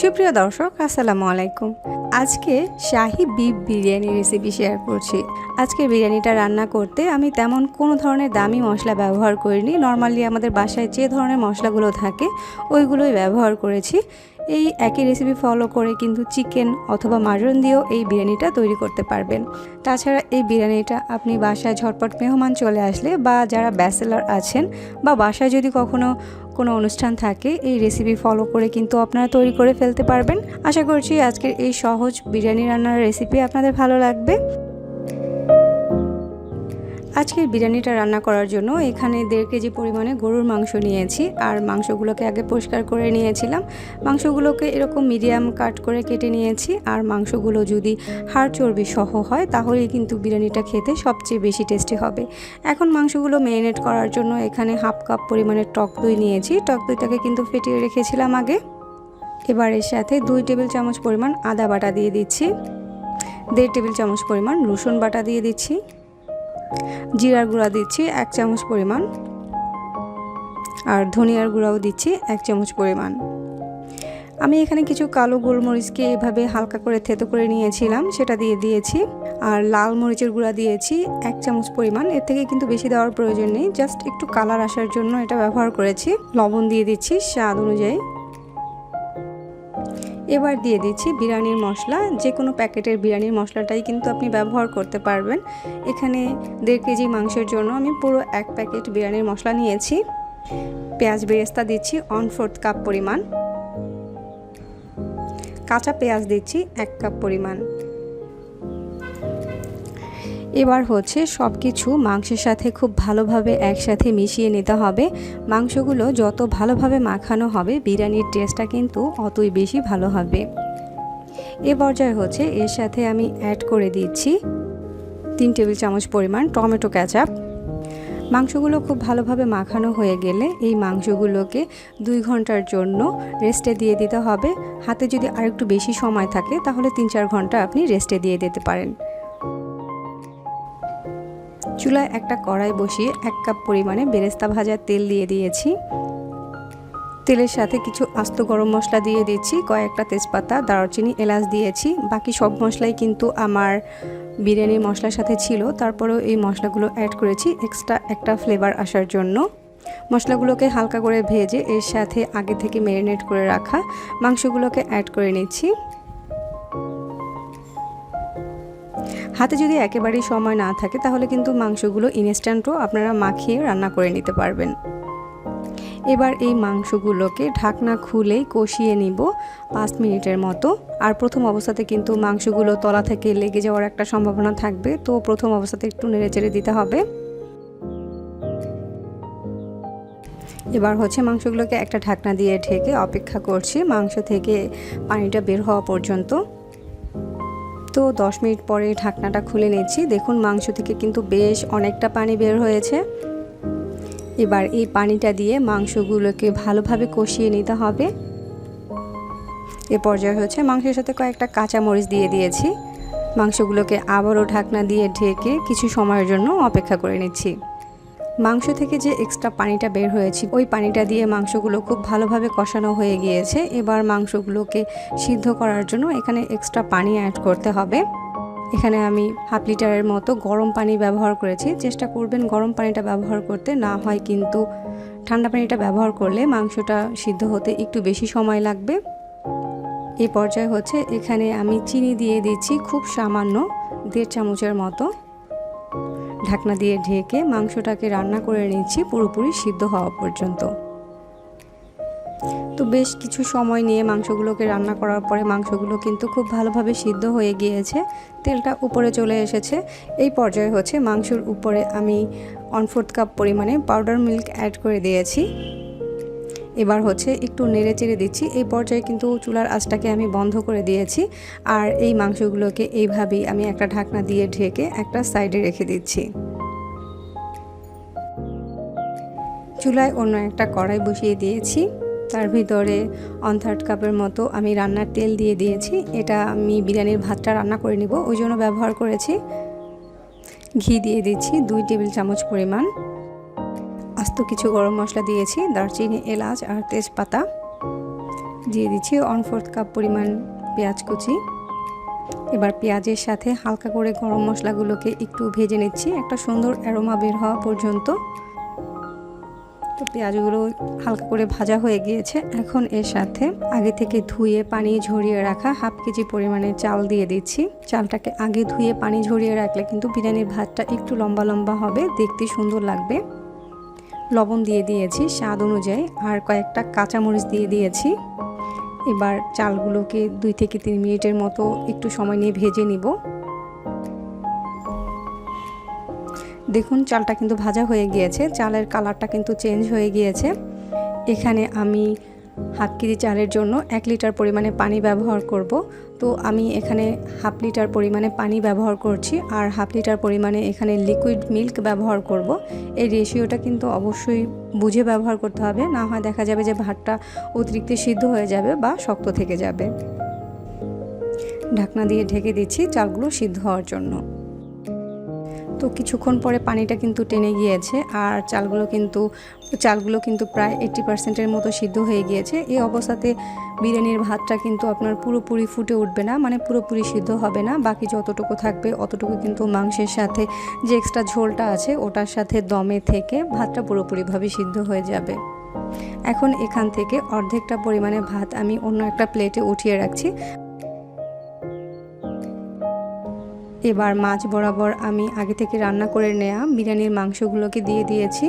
সুপ্রিয় দর্শক, আসসালামু আলাইকুম। আজকে শাহি বিফ বিরিয়ানি রেসিপি শেয়ার করছি। আজকের বিরিয়ানিটা রান্না করতে আমি তেমন কোনো ধরনের দামি মশলা ব্যবহার করিনি। নর্মালি আমাদের বাসায় যে ধরনের মশলাগুলো থাকে ওইগুলোই ব্যবহার করেছি। এই একই রেসিপি ফলো করে কিন্তু চিকেন অথবা মাটন দিয়েও এই বিরিয়ানিটা তৈরি করতে পারবেন। তাছাড়া এই বিরিয়ানিটা আপনি বাসায় ঝটপট মেহমান চলে আসলে বা যারা ব্যাচেলর আছেন বা বাসায় যদি কখনো কোনো অনুষ্ঠান থাকে, এই রেসিপি ফলো করে কিন্তু আপনারা তৈরি করে ফেলতে পারবেন। আশা করছি আজকের এই সহজ বিরিয়ানি রান্নার রেসিপি আপনাদের ভালো লাগবে। আজকের বিরিয়ানিটা রান্না করার জন্য এখানে 1.5 কেজি পরিমাণে গরুর মাংস নিয়েছি, আর মাংসগুলোকে আগে পরিষ্কার করে নিয়েছিলাম। মাংসগুলোকে এরকম মিডিয়াম কাট করে কেটে নিয়েছি। আর মাংসগুলো যদি হাড় চর্বি সহ হয় তাহলেই কিন্তু বিরিয়ানিটা খেতে সবচেয়ে বেশি টেস্টি হবে। এখন মাংসগুলো ম্যারিনেট করার জন্য এখানে 1/2 কাপ পরিমাণে টক দই নিয়েছি। টক দইটাকে কিন্তু ফেটিয়ে রেখেছিলাম আগে। এবার এর সাথে 2 টেবিল চামচ পরিমাণ আদা বাটা দিয়ে দিচ্ছি, 1.5 টেবিল চামচ পরিমাণ রসুন বাটা দিয়ে দিচ্ছি, জিরার গুঁড়া দিচ্ছি 1 চামচ পরিমাণ, আর ধনিয়ার গুঁড়াও দিচ্ছি 1 চামচ পরিমাণ। আমি এখানে কিছু কালো গোলমরিচকে এভাবে হালকা করে থেতো করে নিয়েছিলাম, সেটা দিয়ে দিয়েছি। আর লাল মরিচের গুঁড়া দিয়েছি 1 চামচ পরিমাণ। এর থেকে কিন্তু বেশি দেওয়ার প্রয়োজন নেই, জাস্ট একটু কালার আসার জন্য এটা ব্যবহার করেছি। লবণ দিয়ে দিচ্ছি স্বাদ অনুযায়ী। এবার দিয়ে দিচ্ছি বিরিয়ানির মশলা। যে কোনো প্যাকেটের বিরিয়ানির মশলাটাই কিন্তু আপনি ব্যবহার করতে পারবেন। এখানে 1.5 কেজি মাংসের জন্য আমি পুরো 1 প্যাকেট বিরিয়ানির মশলা নিয়েছি। পেঁয়াজ বেরেস্তা দিচ্ছি 1/4 কাপ পরিমাণ, কাঁচা পেঁয়াজ দিচ্ছি 1 কাপ পরিমাণ। এবার হচ্ছে সব কিছু মাংসের সাথে খুব ভালোভাবে একসাথে মিশিয়ে নিতে হবে। মাংসগুলো যত ভালোভাবে মাখানো হবে বিরিয়ানির টেস্টটা কিন্তু অতই বেশি ভালো হবে। এ পর্যায়ে হচ্ছে এর সাথে আমি অ্যাড করে দিচ্ছি 3 টেবিল চামচ পরিমাণ টমেটো কেচাপ। মাংসগুলো খুব ভালোভাবে মাখানো হয়ে গেলে এই মাংসগুলোকে 2 ঘন্টার জন্য রেস্টে দিয়ে দিতে হবে। হাতে যদি আরেকটু বেশি সময় থাকে তাহলে 3-4 ঘন্টা আপনি রেস্টে দিয়ে দিতে পারেন। চুলায় একটা কড়াই বসিয়ে 1 কাপ পরিমাণে বেরেস্তা ভাজা তেল দিয়ে দিয়েছি। তেলের সাথে কিছু আস্ত গরম মশলা দিয়ে দিচ্ছি, কয়েকটা তেজপাতা, দারুচিনি, এলাচ দিয়েছি। বাকি সব মশলাই কিন্তু আমার বিরিয়ানির মশলার সাথে ছিল, তারপরেও এই মশলাগুলো অ্যাড করেছি এক্সট্রা একটা ফ্লেভার আসার জন্য। মশলাগুলোকে হালকা করে ভেজে এর সাথে আগে থেকে ম্যারিনেট করে রাখা মাংসগুলোকে অ্যাড করে নিচ্ছি। হাতে যদি একেবারেই সময় না থাকে তাহলে কিন্তু মাংসগুলো ইনস্ট্যান্টও আপনারা মাখিয়ে রান্না করে নিতে পারবেন। এবার এই মাংসগুলোকে ঢাকনা খুলেই কষিয়ে নিব 5 মিনিটের মতো। আর প্রথম অবস্থাতে কিন্তু মাংসগুলো তলা থেকে লেগে যাওয়ার একটা সম্ভাবনা থাকবে, তো প্রথম অবস্থাতে একটু নেড়েচেড়ে দিতে হবে। এবার হচ্ছে মাংসগুলোকে একটা ঢাকনা দিয়ে ঢেকে অপেক্ষা করছি মাংস থেকে পানিটা বের হওয়া পর্যন্ত। তো 10 মিনিট পরে ঢাকনাটা খুলে নিচ্ছি। দেখুন মাংস থেকে কিন্তু বেশ অনেকটা পানি বের হয়েছে। এবার এই পানিটা দিয়ে মাংসগুলোকে ভালোভাবে কষিয়ে নিতে হবে। এ পর্যায়ে হচ্ছে মাংসের সাথে কয়েকটা কাঁচা মরিচ দিয়ে দিয়েছি। মাংসগুলোকে আবারও ঢাকনা দিয়ে ঢেকে কিছু সময়ের জন্য অপেক্ষা করে নিচ্ছি। মাংস থেকে যে এক্সট্রা পানিটা বের হয়েছে ওই পানিটা দিয়ে মাংসগুলো খুব ভালোভাবে কষানো হয়ে গিয়েছে। এবার মাংসগুলোকে সিদ্ধ করার জন্য এখানে এক্সট্রা পানি অ্যাড করতে হবে। এখানে আমি 1/2 লিটারের মতো গরম পানি ব্যবহার করেছি। চেষ্টা করবেন গরম পানিটা ব্যবহার করতে, না হয় কিন্তু ঠান্ডা পানিটা ব্যবহার করলে মাংসটা সিদ্ধ হতে একটু বেশি সময় লাগবে। এই পর্যায়ে হচ্ছে এখানে আমি চিনি দিয়ে দিচ্ছি খুব সামান্য 1.5 চামচের মতো। ঢাকনা দিয়ে ঢেকে মাংসটাকে রান্না করে নিচ্ছি পুরোপুরি সিদ্ধ হওয়া পর্যন্ত। তো বেশ কিছু সময় নিয়ে মাংসগুলোকে রান্না করার পরে মাংসগুলো কিন্তু খুব ভালোভাবে সিদ্ধ হয়ে গিয়েছে, তেলটা উপরে চলে এসেছে। এই পর্যায়ে হচ্ছে মাংসের উপরে আমি 1/4 কাপ পরিমাণে পাউডার মিল্ক অ্যাড করে দিয়েছি। এবার হচ্ছে একটু নেড়ে চেড়ে দিচ্ছি। এই পর্যায়ে কিন্তু চুলার আঁচটাকে আমি বন্ধ করে দিয়েছি। আর এই মাংসগুলোকে এইভাবেই আমি একটা ঢাকনা দিয়ে ঢেকে একটা সাইডে রেখে দিচ্ছি। চুলায় অন্য একটা কড়াই বসিয়ে দিয়েছি, তার ভিতরে 1/3 কাপের মতো আমি রান্নার তেল দিয়ে দিয়েছি। এটা আমি বিরিয়ানির ভাতটা রান্না করে নিব ওই জন্য ব্যবহার করেছি। ঘি দিয়ে দিচ্ছি 2 টেবিল চামচ পরিমাণ। আস্ত কিছু গরম মশলা দিয়েছি, দারচিনি, এলাচ আর তেজপাতা। দিয়ে দিচ্ছি 1/4 কাপ পরিমাণ পেঁয়াজ কুচি। এবার পেঁয়াজের সাথে হালকা করে গরম মশলাগুলোকে একটু ভেজে নিচ্ছি একটা সুন্দর অ্যারোমা বের হওয়া পর্যন্ত। তো পেঁয়াজগুলো হালকা করে ভাজা হয়ে গিয়েছে। এখন এর সাথে আগে থেকে ধুয়ে পানি ঝরিয়ে রাখা 1/2 কেজি পরিমাণে চাল দিয়ে দিচ্ছি। চালটাকে আগে ধুয়ে পানি ঝরিয়ে রাখলে কিন্তু বিরিয়ানির ভাতটা একটু লম্বা লম্বা হবে, দেখতে সুন্দর লাগবে। লবণ দিয়ে দিয়েছি স্বাদ অনুযায়ী, আর কয়েকটা কাঁচামরিচ দিয়ে দিয়েছি। এবার চালগুলোকে 2 থেকে 3 মিনিটের মতো একটু সময় নিয়ে ভেজে নিব। দেখুন চালটা কিন্তু ভাজা হয়ে গিয়েছে, চালের কালারটা কিন্তু চেঞ্জ হয়ে গিয়েছে। এখানে আমি 1/2 কেজি চালের জন্য 1 লিটার পরিমাণে পানি ব্যবহার করব। তো আমি এখানে 1/2 লিটার পরিমাণে পানি ব্যবহার করছি, আর 1/2 লিটার পরিমাণে এখানে লিকুইড মিল্ক ব্যবহার করব। এই রেশিওটা কিন্তু অবশ্যই বুঝে ব্যবহার করতে হবে, না হয় দেখা যাবে যে ভাতটা অতিরিক্ত সিদ্ধ হয়ে যাবে বা শক্ত থেকে যাবে। ঢাকনা দিয়ে ঢেকে দিচ্ছি চালগুলো সিদ্ধ হওয়ার জন্য। তো কিছুক্ষণ পরে পানিটা কিন্তু টেনে গিয়েছে, আর চালগুলো কিন্তু প্রায় 80%-এর মতো সিদ্ধ হয়ে গিয়েছে। এই অবস্থাতে বিরিয়ানির ভাতটা কিন্তু আপনার পুরোপুরি ফুটে উঠবে না, মানে পুরোপুরি সিদ্ধ হবে না। বাকি যতটুকু থাকবে অতটুকু কিন্তু মাংসের সাথে যে এক্সট্রা ঝোলটা আছে ওটার সাথে দমে থেকে ভাতটা পুরোপুরিভাবে সিদ্ধ হয়ে যাবে। এখন এখান থেকে অর্ধেকটা পরিমাণে ভাত আমি অন্য একটা প্লেটে উঠিয়ে রাখছি। এবার মাছ বরাবর আমি আগে থেকে রান্না করে নেওয়া বিরিয়ানির মাংসগুলোকে দিয়ে দিয়েছি।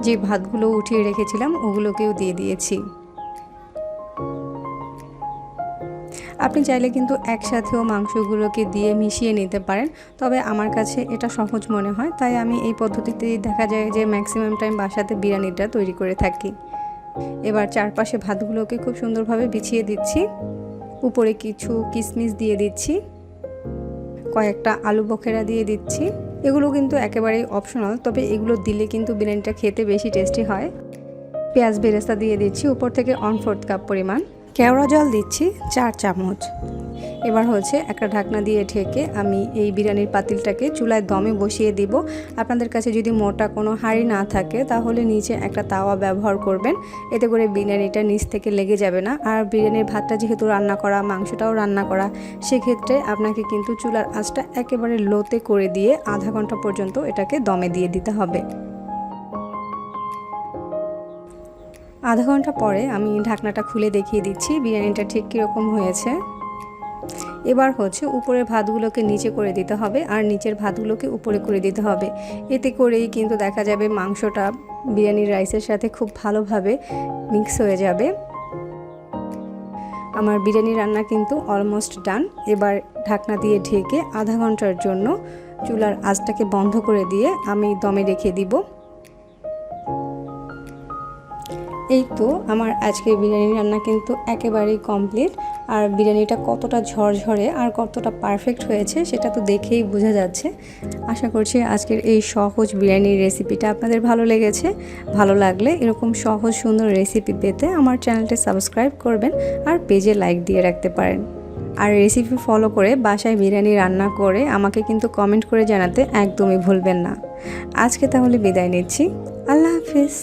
যে ভাতগুলো উঠিয়ে রেখেছিলাম ওগুলোকেও দিয়ে দিয়েছি। আপনি চাইলে কিন্তু একসাথেও মাংসগুলোকে দিয়ে মিশিয়ে নিতে পারেন, তবে আমার কাছে এটা সহজ মনে হয়, তাই আমি এই পদ্ধতিতেই দেখা যায় যে ম্যাক্সিমাম টাইম বাসাতে বিরিয়ানিটা তৈরি করে থাকি। এবার চারপাশে ভাতগুলোকে খুব সুন্দরভাবে বিছিয়ে দিচ্ছি। উপরে কিছু কিশমিশ দিয়ে দিচ্ছি, কয়েকটা আলু বখেরা দিয়ে দিচ্ছি। এগুলো কিন্তু একেবারেই অপশনাল, তবে এগুলো দিলে কিন্তু বিরিয়ানিটা খেতে বেশি টেস্টি হয়। পেঁয়াজ বেরেস্তা দিয়ে দিচ্ছি উপর থেকে 1/4 কাপ পরিমাণ। কেওড়া জল দিচ্ছি 4 চামচ। এবার হচ্ছে একটা ঢাকনা দিয়ে ঢেকে আমি এই বিরিয়ানির পাতিলটাকে চুলায় দমে বসিয়ে দিব। আপনাদের কাছে যদি মোটা কোনো হাঁড়ি না থাকে তাহলে নিচে একটা তাওয়া ব্যবহার করবেন, এতে করে বিরিয়ানিটা নিচ থেকে লেগে যাবে না। আর বিরিয়ানির ভাতটা যেহেতু রান্না করা, মাংসটাও রান্না করা, সেক্ষেত্রে আপনাকে কিন্তু চুলার আঁচটা একেবারে লোতে করে দিয়ে আধা ঘন্টা পর্যন্ত এটাকে দমে দিয়ে দিতে হবে। আধা ঘন্টা পরে আমি ঢাকনাটা খুলে দেখিয়ে দিচ্ছি বিরিয়ানিটা ঠিক কীরকম হয়েছে। এবার হচ্ছে উপরের ভাতগুলোকে নিচে করে দিতে হবে, আর নিচের ভাতগুলোকে উপরে করে দিতে হবে। এতে করেই কিন্তু দেখা যাবে মাংসটা বিরিয়ানির রাইসের সাথে খুব ভালোভাবে মিক্স হয়ে যাবে। আমার বিরিয়ানি রান্না কিন্তু অলমোস্ট ডান। এবার ঢাকনা দিয়ে ঢেকে আধা ঘন্টার জন্য চুলার আঁচটাকে বন্ধ করে দিয়ে আমি দমে রেখে দিব। এই তো আমার আজকের বিরিয়ানি রান্না কিন্তু একেবারেই কমপ্লিট। আর বিরিয়ানিটা কতটা ঝরঝরে আর কতটা পারফেক্ট হয়েছে সেটা তো দেখেই বোঝা যাচ্ছে। আশা করছি আজকের এই সহজ বিরিয়ানির রেসিপিটা আপনাদের ভালো লেগেছে। ভালো লাগলে এরকম সহজ সুন্দর রেসিপি পেতে আমার চ্যানেলটি সাবস্ক্রাইব করবেন, আর পেজে লাইক দিয়ে রাখতে পারেন। আর রেসিপি ফলো করে বাসায় বিরিয়ানি রান্না করে আমাকে কিন্তু কমেন্ট করে জানাতে একদমই ভুলবেন না। আজকে তাহলে বিদায় নিচ্ছি। আল্লাহ হাফিজ।